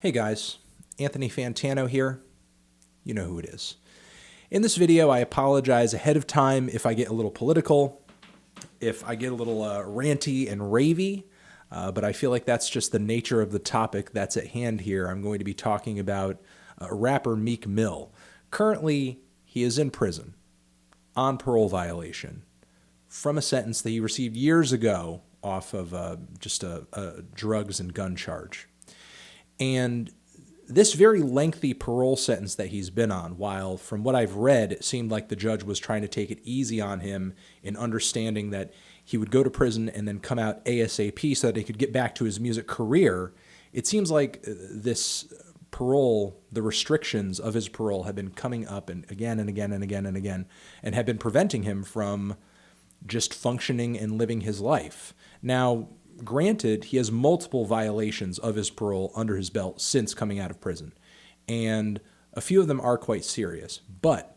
Hey guys, Anthony Fantano here. You know who it is. In this video, I apologize ahead of time if I get a little political, if I get a little ranty and ravey, but I feel like that's just the nature of the topic that's at hand here. I'm going to be talking about rapper Meek Mill. Currently, he is in prison on parole violation from a sentence that he received years ago off of just a drugs and gun charge. And this very lengthy parole sentence that he's been on, while from what I've read, it seemed like the judge was trying to take it easy on him in understanding that he would go to prison and then come out ASAP so that he could get back to his music career, it seems like this parole, the restrictions of his parole have been coming up and again and again and again and again and have been preventing him from just functioning and living his life. Now, granted, he has multiple violations of his parole under his belt since coming out of prison, and a few of them are quite serious. But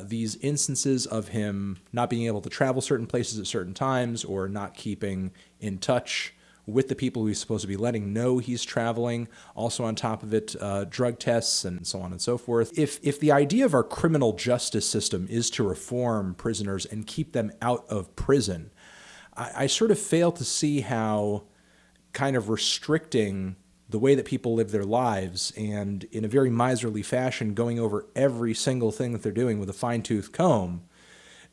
these instances of him not being able to travel certain places at certain times or not keeping in touch with the people who he's supposed to be letting know he's traveling, also on top of it, drug tests and so on and so forth. If the idea of our criminal justice system is to reform prisoners and keep them out of prison, I sort of fail to see how kind of restricting the way that people live their lives and in a very miserly fashion going over every single thing that they're doing with a fine-tooth comb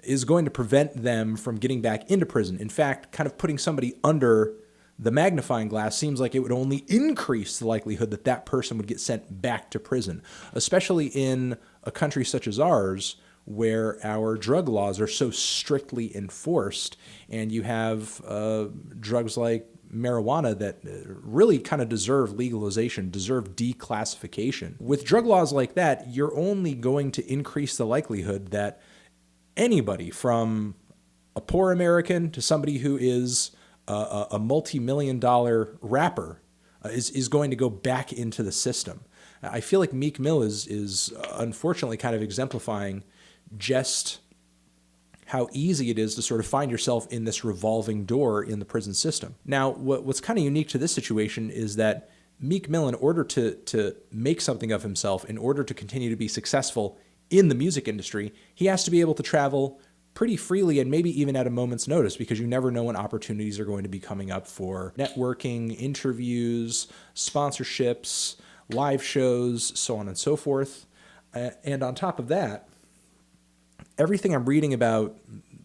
is going to prevent them from getting back into prison. In fact, kind of putting somebody under the magnifying glass seems like it would only increase the likelihood that that person would get sent back to prison, especially in a country such as ours, where our drug laws are so strictly enforced, and you have drugs like marijuana that really kind of deserve legalization, deserve declassification. With drug laws like that, you're only going to increase the likelihood that anybody, from a poor American to somebody who is a multi-million-dollar rapper, is going to go back into the system. I feel like Meek Mill is unfortunately kind of exemplifying just how easy it is to sort of find yourself in this revolving door in the prison system. Now, what's kind of unique to this situation is that Meek Mill, in order to make something of himself, in order to continue to be successful in the music industry, he has to be able to travel pretty freely and maybe even at a moment's notice, because you never know when opportunities are going to be coming up for networking, interviews, sponsorships, live shows, so on and so forth. And on top of that, everything I'm reading about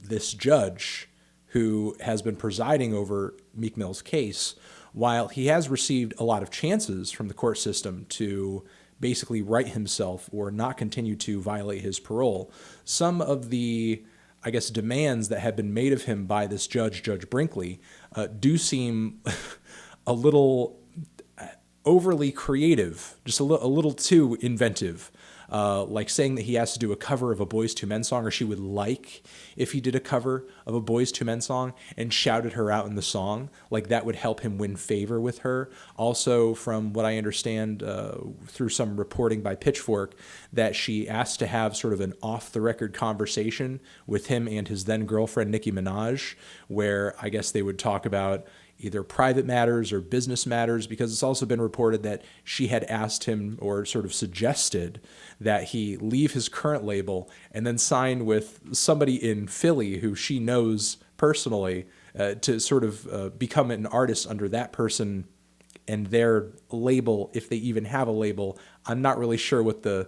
this judge who has been presiding over Meek Mill's case, while he has received a lot of chances from the court system to basically right himself or not continue to violate his parole, some of the, I guess, demands that have been made of him by this judge, Judge Brinkley, do seem a little overly creative, just a little too inventive. Like saying that he has to do a cover of a Boyz II Men song, or she would like if he did a cover of a Boyz II Men song and shouted her out in the song, like that would help him win favor with her. Also, from what I understand through some reporting by Pitchfork, that she asked to have sort of an off-the-record conversation with him and his then-girlfriend, Nicki Minaj, where I guess they would talk about either private matters or business matters, because it's also been reported that she had asked him, or sort of suggested, that he leave his current label and then sign with somebody in Philly who she knows personally to sort of become an artist under that person and their label, if they even have a label. I'm not really sure what the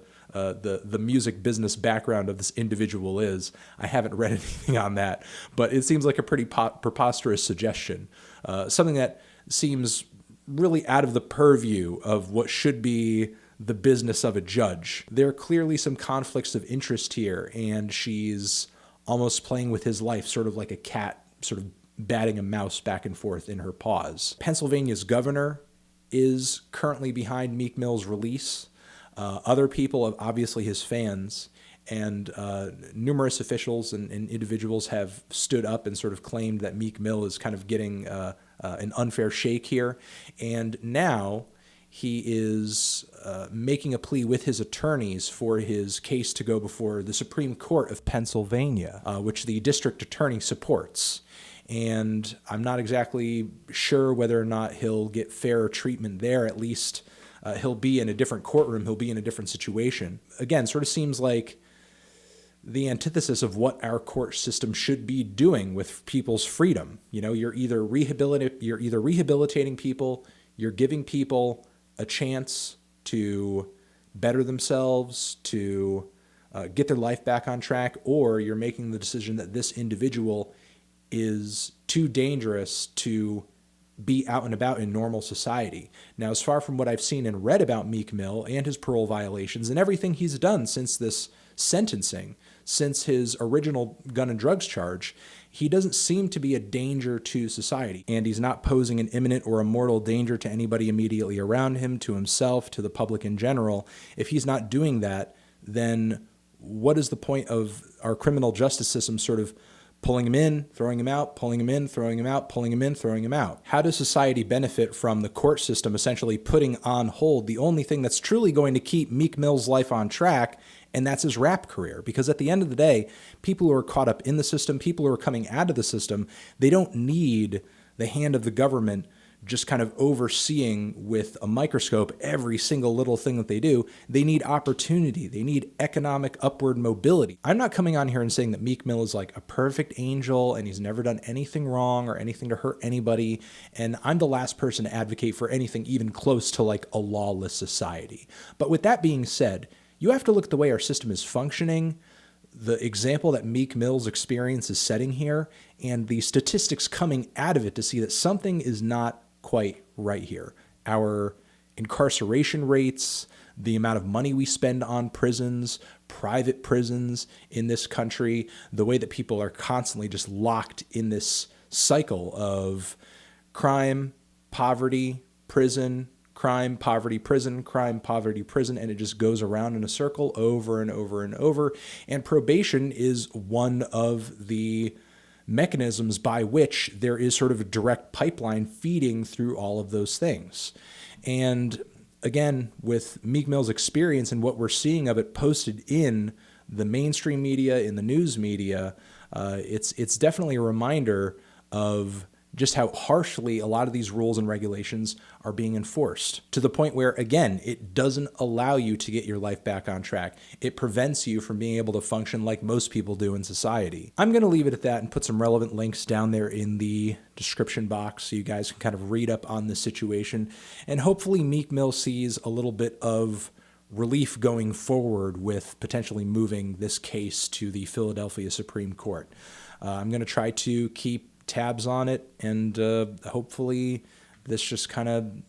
music business background of this individual is. I haven't read anything on that, but it seems like a pretty preposterous suggestion. Something that seems really out of the purview of what should be the business of a judge. There are clearly some conflicts of interest here, and she's almost playing with his life, sort of like a cat, sort of batting a mouse back and forth in her paws. Pennsylvania's governor is currently behind Meek Mill's release. Other people, obviously his fans, and numerous officials and individuals have stood up and sort of claimed that Meek Mill is kind of getting an unfair shake here. And now he is making a plea with his attorneys for his case to go before the Supreme Court of Pennsylvania, which the district attorney supports. And I'm not exactly sure whether or not he'll get fair treatment there. At least He'll be in a different courtroom. He'll be in a different situation. Again, sort of seems like the antithesis of what our court system should be doing with people's freedom. You know, you're either rehabilitating people, you're giving people a chance to better themselves, to get their life back on track, or you're making the decision that this individual is too dangerous to be out and about in normal society. Now, as far from what I've seen and read about Meek Mill and his parole violations and everything he's done since this sentencing, since his original gun and drugs charge, he doesn't seem to be a danger to society. And he's not posing an imminent or a mortal danger to anybody immediately around him, to himself, to the public in general. If he's not doing that, then what is the point of our criminal justice system sort of pulling him in, throwing him out, pulling him in, throwing him out, pulling him in, throwing him out? How does society benefit from the court system essentially putting on hold the only thing that's truly going to keep Meek Mill's life on track, and that's his rap career? Because at the end of the day, people who are caught up in the system, people who are coming out of the system, they don't need the hand of the government just kind of overseeing with a microscope every single little thing that they do. They need opportunity. They need economic upward mobility. I'm not coming on here and saying that Meek Mill is like a perfect angel and he's never done anything wrong or anything to hurt anybody. And I'm the last person to advocate for anything even close to like a lawless society. But with that being said, you have to look at the way our system is functioning, the example that Meek Mill's experience is setting here, and the statistics coming out of it to see that something is not quite right here. Our incarceration rates, the amount of money we spend on prisons, private prisons in this country, the way that people are constantly just locked in this cycle of crime, poverty, prison, crime, poverty, prison, crime, poverty, prison, and it just goes around in a circle over and over and over. And probation is one of the mechanisms by which there is sort of a direct pipeline feeding through all of those things. And again, with Meek Mill's experience and what we're seeing of it posted in the mainstream media, in the news media, it's definitely a reminder of just how harshly a lot of these rules and regulations are being enforced, to the point where, again, it doesn't allow you to get your life back on track. It prevents you from being able to function like most people do in society. I'm going to leave it at that and put some relevant links down there in the description box so you guys can kind of read up on the situation. And hopefully Meek Mill sees a little bit of relief going forward with potentially moving this case to the Philadelphia Supreme Court. I'm going to try to keep tabs on it, and hopefully this just kind of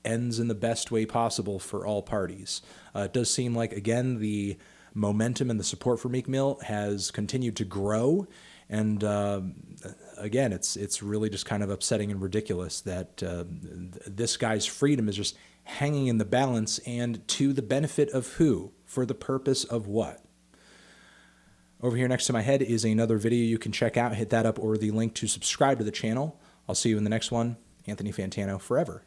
ends in the best way possible for all parties. It does seem like, again, the momentum and the support for Meek Mill has continued to grow, and again, it's really just kind of upsetting and ridiculous that this guy's freedom is just hanging in the balance, and to the benefit of who? For the purpose of what? Over here next to my head is another video you can check out. Hit that up or the link to subscribe to the channel. I'll see you in the next one. Anthony Fantano forever.